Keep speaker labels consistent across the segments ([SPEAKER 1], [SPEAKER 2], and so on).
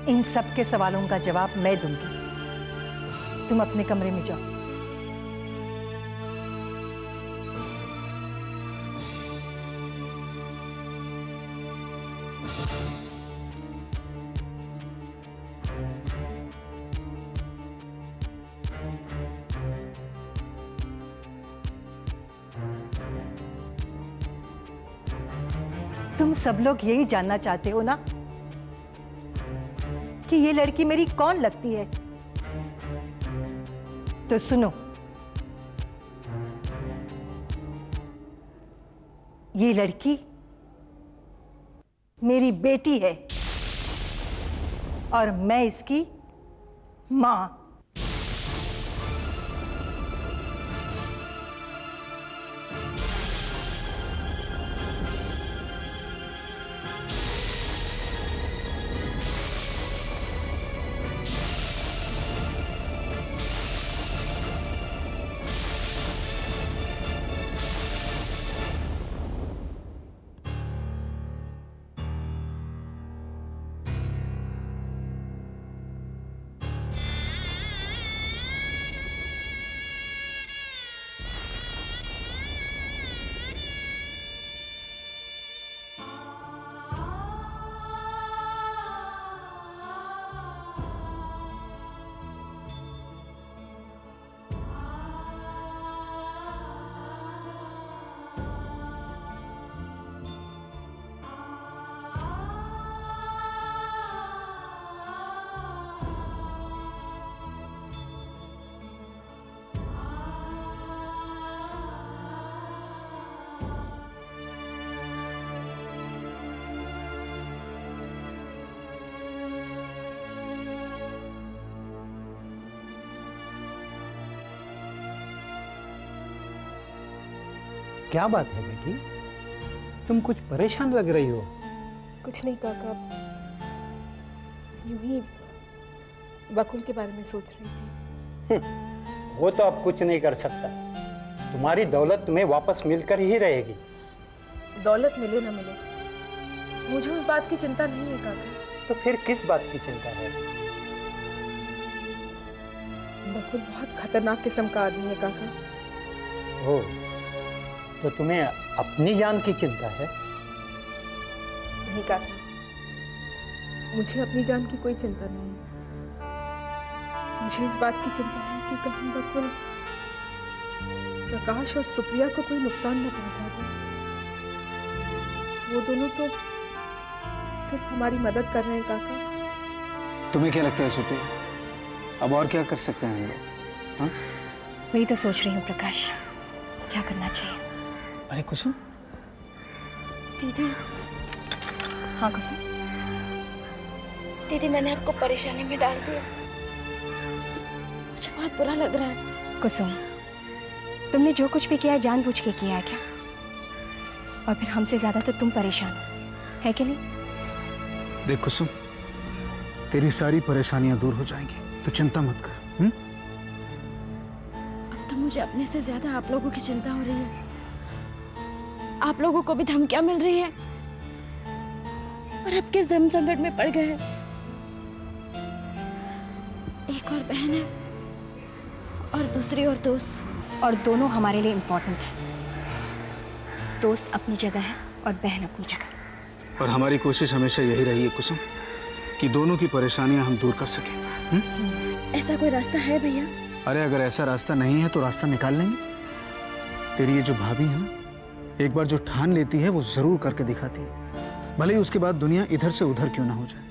[SPEAKER 1] इन सब के सवालों का जवाब मैं दूंगी। तुम अपने कमरे में जाओ। तुम सब लोग यही जानना चाहते हो ना कि ये लड़की मेरी कौन लगती है? तो सुनो, ये लड़की मेरी बेटी है और मैं इसकी मां।
[SPEAKER 2] क्या बात है बेटी, तुम कुछ परेशान लग रही हो?
[SPEAKER 3] कुछ नहीं काका, यूं ही बकुल के बारे में सोच रही थी।
[SPEAKER 2] वो तो अब कुछ नहीं कर सकता। तुम्हारी दौलत तुम्हें वापस मिलकर ही रहेगी।
[SPEAKER 3] दौलत मिले ना मिले, मुझे उस बात की चिंता नहीं है काका।
[SPEAKER 2] तो फिर किस बात की चिंता है?
[SPEAKER 3] बकुल बहुत खतरनाक किस्म का आदमी है काका।
[SPEAKER 2] ओह, तो तुम्हें अपनी जान की चिंता है?
[SPEAKER 3] नहीं काका, मुझे अपनी जान की कोई चिंता नहीं है। मुझे इस बात की चिंता है कि कहीं बकुल प्रकाश और सुप्रिया को कोई नुकसान न पहुंचा दे। वो दोनों तो सिर्फ हमारी मदद कर रहे हैं काका।
[SPEAKER 4] तुम्हें क्या लगता है सुप्रिया, अब और क्या कर सकते हैं हम लोग? हाँ,
[SPEAKER 5] वही तो सोच रही हूँ प्रकाश, क्या करना चाहिए।
[SPEAKER 4] अरे कुसुम।
[SPEAKER 5] दीदी। हाँ कुसुम।
[SPEAKER 6] दीदी, मैंने आपको परेशानी में डाल दिया, मुझे बहुत बुरा लग रहा है।
[SPEAKER 5] कुसुम, तुमने जो कुछ भी किया है जानबूझ के किया है क्या? और फिर हमसे ज्यादा तो तुम परेशान है कि नहीं?
[SPEAKER 4] देख कुसुम, तेरी सारी परेशानियां दूर हो जाएंगी, तो चिंता मत कर।
[SPEAKER 6] अब तो मुझे अपने से ज्यादा आप लोगों की चिंता हो रही है। आप लोगों को भी धमकियां मिल रही है और अब किस धर्म संकट में पड़ गए हैं। एक और बहन है और दूसरी और दोस्त,
[SPEAKER 5] और दोनों हमारे लिए इम्पोर्टेंट है। दोस्त अपनी जगह है और बहन अपनी जगह।
[SPEAKER 4] और हमारी कोशिश हमेशा यही रही है कुसुम कि दोनों की परेशानियां हम दूर कर सकें।
[SPEAKER 6] ऐसा कोई रास्ता है भैया?
[SPEAKER 4] अरे अगर ऐसा रास्ता नहीं है तो रास्ता निकाल लेंगे। तेरी ये जो भाभी है ना, एक बार जो ठान लेती है वो जरूर करके दिखाती है, भले ही उसके बाद दुनिया इधर से उधर क्यों ना हो जाए।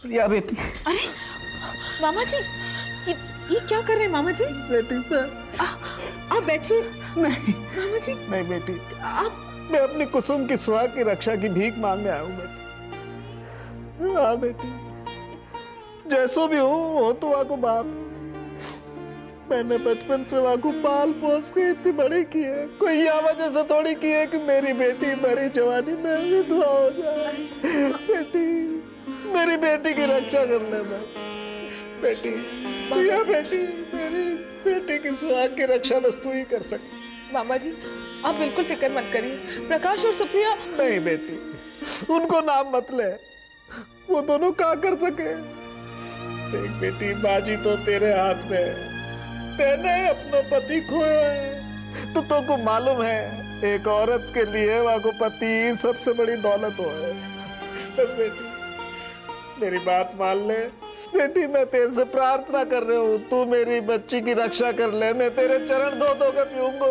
[SPEAKER 2] प्रिया बेटी।
[SPEAKER 3] अरे मामा जी, ये क्या कर रहे हैं मामा जी?
[SPEAKER 2] बेटी
[SPEAKER 3] आप बैठिए।
[SPEAKER 2] नहीं
[SPEAKER 3] मामा जी,
[SPEAKER 2] नहीं बेटी,
[SPEAKER 3] आप
[SPEAKER 2] मैं अपनी कुसुम की सुहाग की रक्षा की भीख मांगने आया हूँ बेटी। हाँ बेटी, जैसो भी हो तो वहाँ को बाप। मैंने बचपन से वहाँ को पाल पोस के इतनी बड़ी की है। कोई यह वजह से थोड़ी की है कि मेरी बेटी मेरी जवानी में विधवा हो जाए। बेटी, मेरी बेटी की रक्षा करने में। बेटी, प्रिया बेटी, मेरी बेटी की सुहाग की रक्षा बस तू ही कर सके।
[SPEAKER 3] मामा जी, आप बिल्कुल फिक्र मत करिए। प्रकाश और सुप्रिया।
[SPEAKER 2] नहीं बेटी, उनको नाम मत ले, वो दोनों क्या कर सके। देख बेटी, बाजी तो तेरे हाथ में है। तेने अपना पति खोया है, तो को मालूम है एक औरत के लिए वहां को पति सबसे बड़ी दौलत हो है। बस बेटी, मेरी बात मान ले बेटी, मैं तेरे से प्रार्थना कर रही हूँ, तू मेरी बच्ची की रक्षा कर ले। मैं तेरे चरण धो धो के पीऊंगा,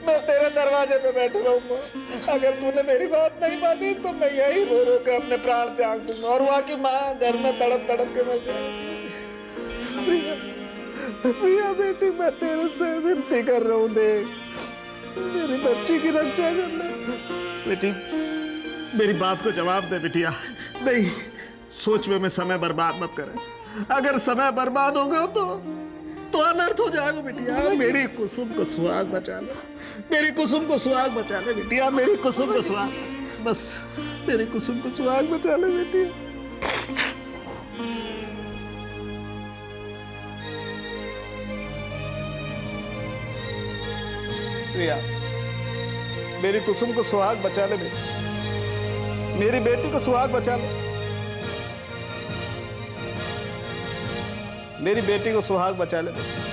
[SPEAKER 2] मैं तेरे दरवाजे पे बैठे रहूंगा। अगर तूने मेरी बात नहीं मानी तो मैं यही रो रो के अपने प्राण त्याग दूंगा और वहां की माँ घर में तड़प तड़प के मर जाएगी। प्रिया, प्रिया बेटी, मैं तेरे से विनती कर रहा हूँ, देख मेरी बच्ची की रक्षा कर ले। बेटी, मेरी बात को जवाब दे बिटिया। नहीं, सोच में समय बर्बाद मत करे। अगर समय बर्बाद हो गया तो अनर्थ हो जाएगा बिटिया। मेरी कुसुम को सुहाग बचा ले, मेरी कुसुम को सुहाग बचा ले बिटिया, मेरी कुसुम को सुहाग, बस मेरी कुसुम को सुहाग बचा ले बेटिया। प्रिया, मेरी कुसुम को सुहाग बचा ले बेटी, मेरी बेटी को सुहाग बचा ले, मेरी बेटी को सुहाग बचा ले बेटी।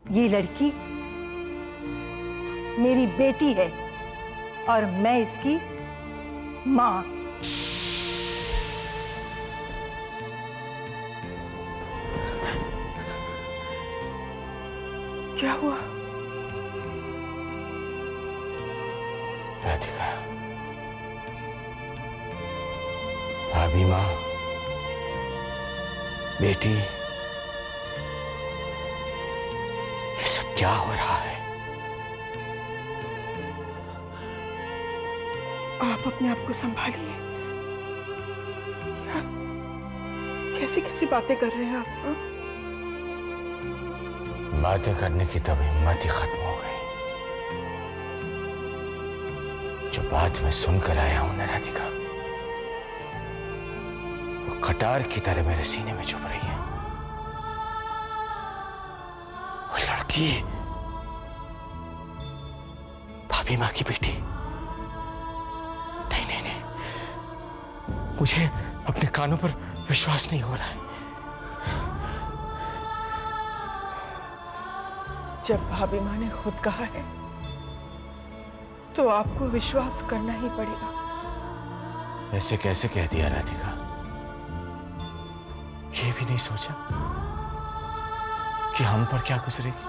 [SPEAKER 1] ये लड़की मेरी बेटी है और मैं इसकी मां।
[SPEAKER 3] क्या हुआ?
[SPEAKER 7] राधिका, भाभी, माँ, बेटी, ये सब क्या हो रहा है?
[SPEAKER 3] आप अपने आप को संभालिए। कैसी कैसी बातें कर रहे हैं आप? हा?
[SPEAKER 7] बातें करने की तब हिम्मत ही खत्म हो गई। जो बात मैं सुनकर आया हूं ना राधिका, वो कटार की तरह मेरे सीने में चुभ रही है। वो लड़की भाभी माँ की बेटी। नहीं नहीं नहीं, मुझे अपने कानों पर विश्वास नहीं हो रहा है।
[SPEAKER 3] जब भाभी माँ ने खुद कहा है तो आपको विश्वास करना ही पड़ेगा।
[SPEAKER 7] ऐसे कैसे कह दिया राधिका? ये भी नहीं सोचा कि हम पर क्या गुजरेगी।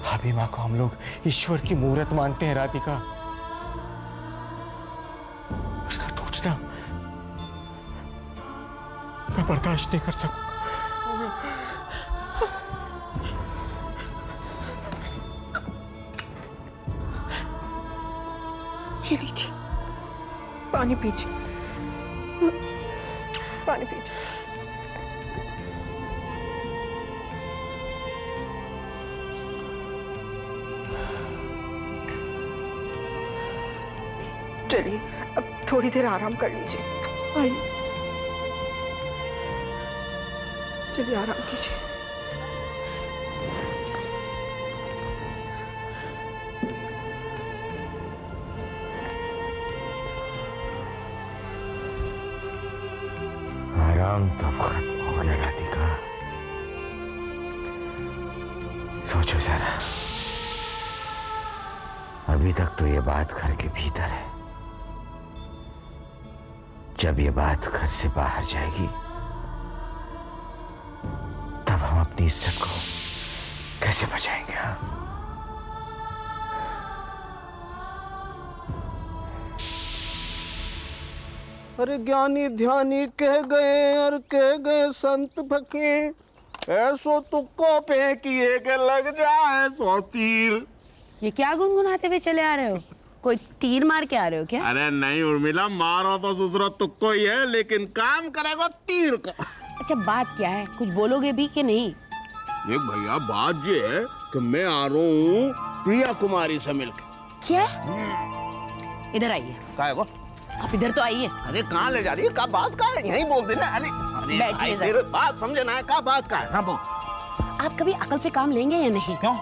[SPEAKER 7] भाभी माँ को हम लोग ईश्वर की मूर्त मानते हैं राधिका। उसका टूटना मैं बर्दाश्त नहीं कर सकूंगा।
[SPEAKER 3] ये लीजिए, पानी पीजिए, पानी पीजिए। चलिए, अब थोड़ी देर आराम कर लीजिए। आइए, चलिए आराम कीजिए।
[SPEAKER 7] आराम तब खत्म हो गया राधिका। सोचो जरा, अभी तक तो ये बात घर के भीतर है। जब ये बात घर से बाहर जाएगी तब हम अपनी इज्जत को कैसे बचाएंगे? हाँ?
[SPEAKER 2] अरे ज्ञानी ध्यानी कह गए और कह गए संत फकीर, ऐसो तुक्को पे किए के लग जाए 100 तीर।
[SPEAKER 8] ये क्या गुनगुनाते हुए चले आ रहे हो? कोई तीर मार के आ रहे हो क्या?
[SPEAKER 2] अरे नहीं उर्मिला, मारो तो दूसरा तुक्को ही है, लेकिन काम करेगा तीर को।
[SPEAKER 8] अच्छा, बात क्या है? कुछ बोलोगे भी कि नहीं?
[SPEAKER 9] देख भैया, बात ये है कि मैं आ रहा हूँ प्रिया कुमारी से मिलके।
[SPEAKER 8] क्या? इधर आइए।
[SPEAKER 9] काय को?
[SPEAKER 8] आप इधर तो आइए।
[SPEAKER 9] अरे कहाँ ले जा रही है? का बात का है? यहीं बोल देना। अरे
[SPEAKER 8] बैठिए
[SPEAKER 9] भाई,
[SPEAKER 8] जरा।
[SPEAKER 9] मेरे बात समझे ना है, का बात का है? हाँ बोल।
[SPEAKER 8] आप कभी अकल से काम लेंगे या नहीं?
[SPEAKER 9] क्यों?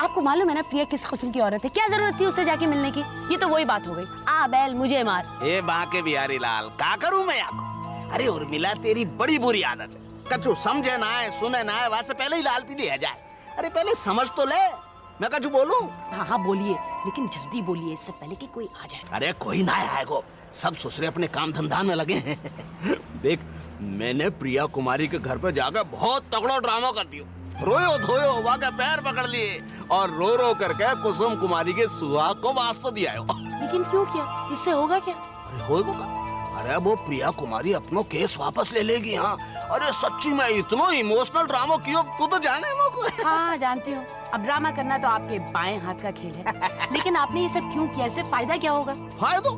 [SPEAKER 8] आपको मालूम है ना प्रिया किस किस्म की औरत है? क्या जरूरत थी उससे जाके मिलने की? ये तो वही बात हो गई, आ बैल मुझे मार।
[SPEAKER 9] ए बाके बिहारी लाल, का करूं मैं आपको? अरे उर्मिला, तेरी बड़ी बुरी आदत है। कछु समझे ना है, सुने ना है, वैसे पहले ही लाल पीली है जाए। अरे पहले समझ तो ले, मैं कछु बोलूं?
[SPEAKER 8] हाँ हाँ बोलिए, लेकिन जल्दी बोलिए, इससे पहले कि कोई आ जाए।
[SPEAKER 9] अरे कोई ना आएगो, सब ससुरे अपने काम धंधा में लगे हैं। देख, मैंने प्रिया कुमारी के घर पे जाकर बहुत तगड़ा ड्रामा कर दिया। रोयो धोयो हुआ के पैर पकड़ लिए और रो रो करके कुसुम कुमारी के सुहाग को वास्ता दिया है।
[SPEAKER 8] लेकिन क्यों किया? इससे होगा क्या?
[SPEAKER 9] अरे होगा का? अरे वो प्रिया कुमारी अपनो केस वापस ले लेगी। हाँ, अरे सच्ची में इतना इमोशनल ड्रामा किया, तू तो जाने वो।
[SPEAKER 8] हाँ जानती हूँ, अब ड्रामा करना तो आपके बाएं हाथ का खेल है। लेकिन आपने ये सब क्यों किया? इससे फायदा क्या होगा?
[SPEAKER 9] फायदो?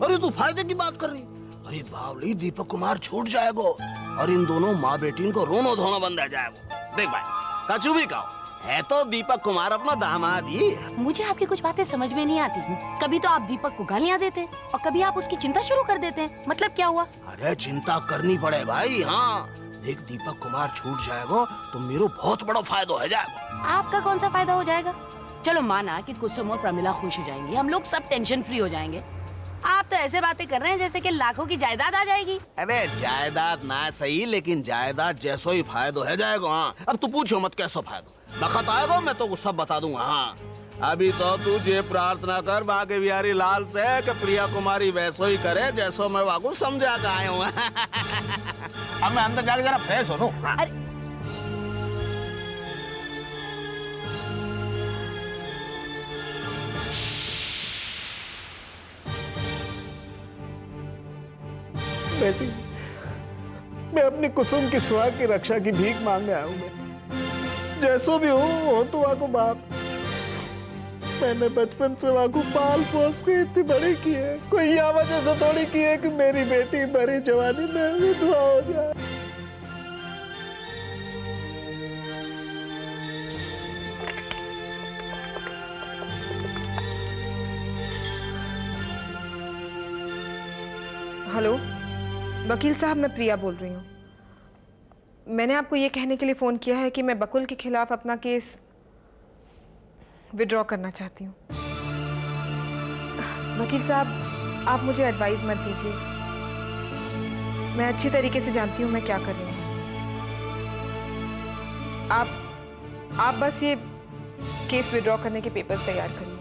[SPEAKER 9] अरे तू फायदे की बात कर रही? अरे बावली, दीपक कुमार छूट जाएगो और इन दोनों माँ बेटी को रोनो धोनो बंद रह जाएगो। देख भाई, कछु भी कहो, है तो दीपक कुमार अपना दामाद ही।
[SPEAKER 8] मुझे आपकी कुछ बातें समझ में नहीं आती। कभी तो आप दीपक को गालियाँ देते हैं और कभी आप उसकी चिंता शुरू कर देते हैं। मतलब क्या हुआ?
[SPEAKER 9] अरे चिंता करनी पड़े भाई। हाँ देख, दीपक कुमार छूट जाएगा तो मेरे बहुत बड़ा फायदा हो जाएगा।
[SPEAKER 8] आपका कौन सा फायदा हो जाएगा? चलो माना कि कुसुम और प्रमिला खुश हो जाएंगी, हम लोग सब टेंशन फ्री हो जाएंगे। आप तो ऐसे बातें कर रहे हैं जैसे कि लाखों की जायदाद आ जाएगी।
[SPEAKER 9] अरे जायदाद ना सही, लेकिन जायदाद जैसो ही फायदा हो जाएगा। हाँ, अब तू पूछो मत कैसा फायदा। बखत आएगा मैं तो सब बता दूंगा। हाँ, अभी तो तू ये प्रार्थना कर बाके बिहारी लाल से कि प्रिया कुमारी वैसो ही करे जैसो मैं वाकू समझा के आया हूँ। अब मैं अंदर जाकर जरा फ्रेश हो लूं। हाँ।
[SPEAKER 8] अरे
[SPEAKER 2] बेटी, मैं अपनी कुसुम की सुहाग की रक्षा की भीख मांगने आया हूँ। जैसो भी हो तो वाको बाप। मैंने बचपन से वाको पाल पोस के इतनी बड़ी की है। कोई यह वजह से थोड़ी की है कि मेरी बेटी बड़ी जवानी में विधवा हो जाए।
[SPEAKER 3] हेलो वकील साहब, मैं प्रिया बोल रही हूँ। मैंने आपको ये कहने के लिए फ़ोन किया है कि मैं बकुल के खिलाफ अपना केस विड्रॉ करना चाहती हूँ। वकील साहब, आप मुझे एडवाइस मत दीजिए। मैं अच्छी तरीके से जानती हूँ मैं क्या कर रही हूँ। आप बस ये केस विड्रॉ करने के पेपर्स तैयार करिए।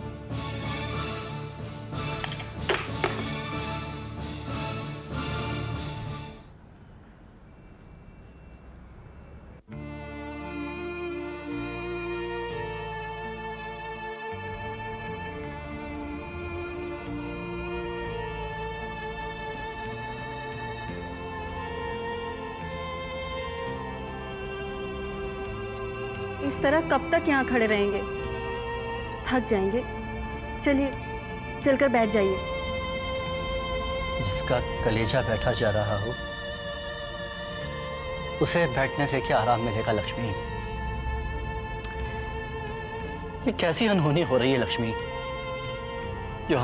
[SPEAKER 10] इस तरह कब तक यहाँ खड़े रहेंगे? थक जाएंगे। चलिए, चलकर बैठ जाइए।
[SPEAKER 11] जिसका कलेजा बैठा जा रहा हो उसे बैठने से क्या आराम मिलेगा लक्ष्मी? ये कैसी अनहोनी हो रही है लक्ष्मी, जो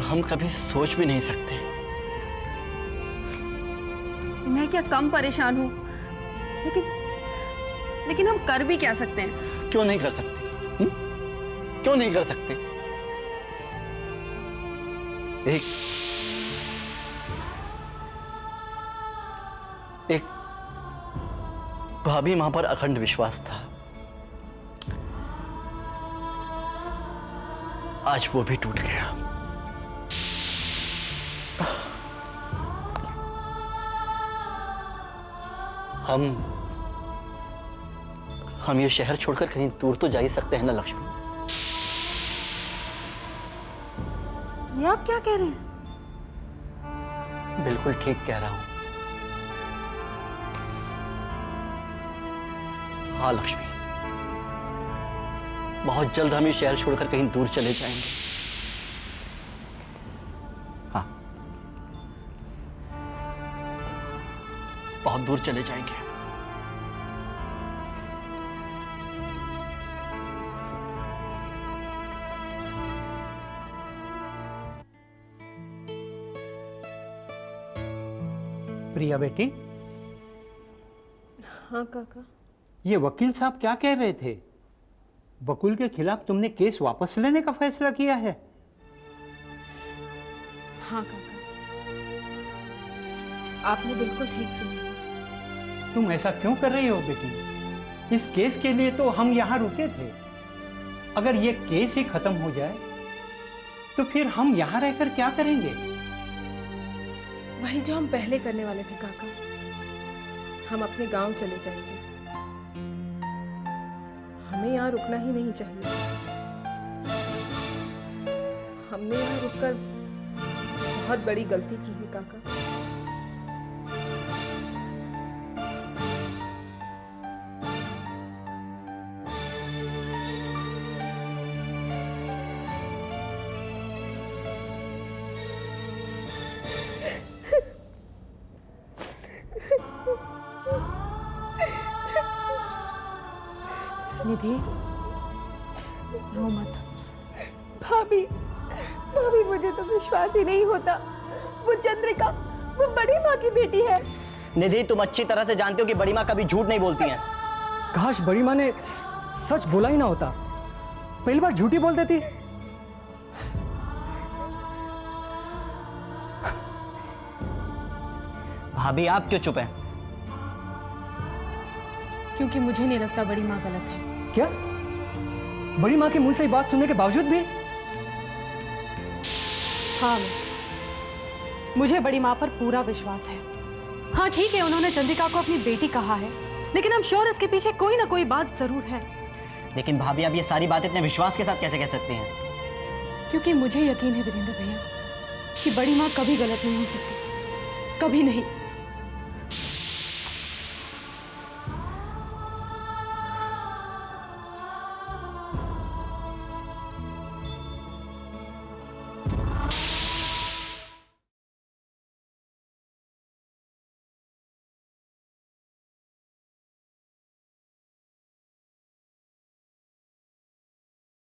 [SPEAKER 11] हम कभी सोच भी नहीं सकते।
[SPEAKER 10] मैं क्या कम परेशान हूँ? लेकिन हम कर भी क्या सकते हैं?
[SPEAKER 11] क्यों नहीं कर सकते? क्यों नहीं कर सकते? एक भाभी मां पर अखंड विश्वास था, आज वो भी टूट गया। हम ये शहर छोड़कर कहीं दूर तो जा ही सकते हैं ना लक्ष्मी?
[SPEAKER 10] ये आप क्या कह रहे हैं?
[SPEAKER 11] बिल्कुल ठीक कह रहा हूं। हाँ लक्ष्मी, बहुत जल्द हम ये शहर छोड़कर कहीं दूर चले जाएंगे। हाँ, बहुत दूर चले जाएंगे।
[SPEAKER 12] प्रिया बेटी,
[SPEAKER 3] हाँ काका।
[SPEAKER 12] ये वकील साहब क्या कह रहे थे? बकुल के खिलाफ तुमने केस वापस लेने का फैसला किया है?
[SPEAKER 3] हाँ काका, आपने बिल्कुल ठीक सुना।
[SPEAKER 12] तुम ऐसा क्यों कर रही हो बेटी? इस केस के लिए तो हम यहाँ रुके थे। अगर ये केस ही खत्म हो जाए तो फिर हम यहाँ रहकर क्या करेंगे?
[SPEAKER 3] वही जो हम पहले करने वाले थे काका। हम अपने गांव चले जाएंगे। हमें यहाँ रुकना ही नहीं चाहिए। हमने यहाँ रुककर बहुत बड़ी गलती की है काका।
[SPEAKER 10] निधि, रो मत।
[SPEAKER 5] भाभी, भाभी मुझे तो विश्वास ही नहीं होता। वो चंद्रिका, वो बड़ी माँ की बेटी है।
[SPEAKER 11] निधि, तुम अच्छी तरह से जानते हो कि बड़ी माँ कभी झूठ नहीं बोलती हैं।
[SPEAKER 13] काश बड़ी माँ ने सच बोला ही ना होता, पहली बार झूठी बोल देती।
[SPEAKER 11] भाभी, आप क्यों चुप हैं?
[SPEAKER 10] क्योंकि मुझे नहीं लगता बड़ी माँ गलत है।
[SPEAKER 13] क्या? बड़ी माँ के मुंह से ये बात सुनने के बावजूद भी?
[SPEAKER 10] हाँ, मुझे बड़ी माँ पर पूरा विश्वास है। हाँ ठीक है, उन्होंने चंद्रिका को अपनी बेटी कहा है, लेकिन हम श्योर इसके पीछे कोई ना कोई बात जरूर है।
[SPEAKER 11] लेकिन भाभी, आप ये सारी बात इतने विश्वास के साथ कैसे कह सकती हैं?
[SPEAKER 10] क्योंकि मुझे यकीन है वीरेंद्र भैया कि बड़ी माँ कभी गलत नहीं हो सकती, कभी नहीं।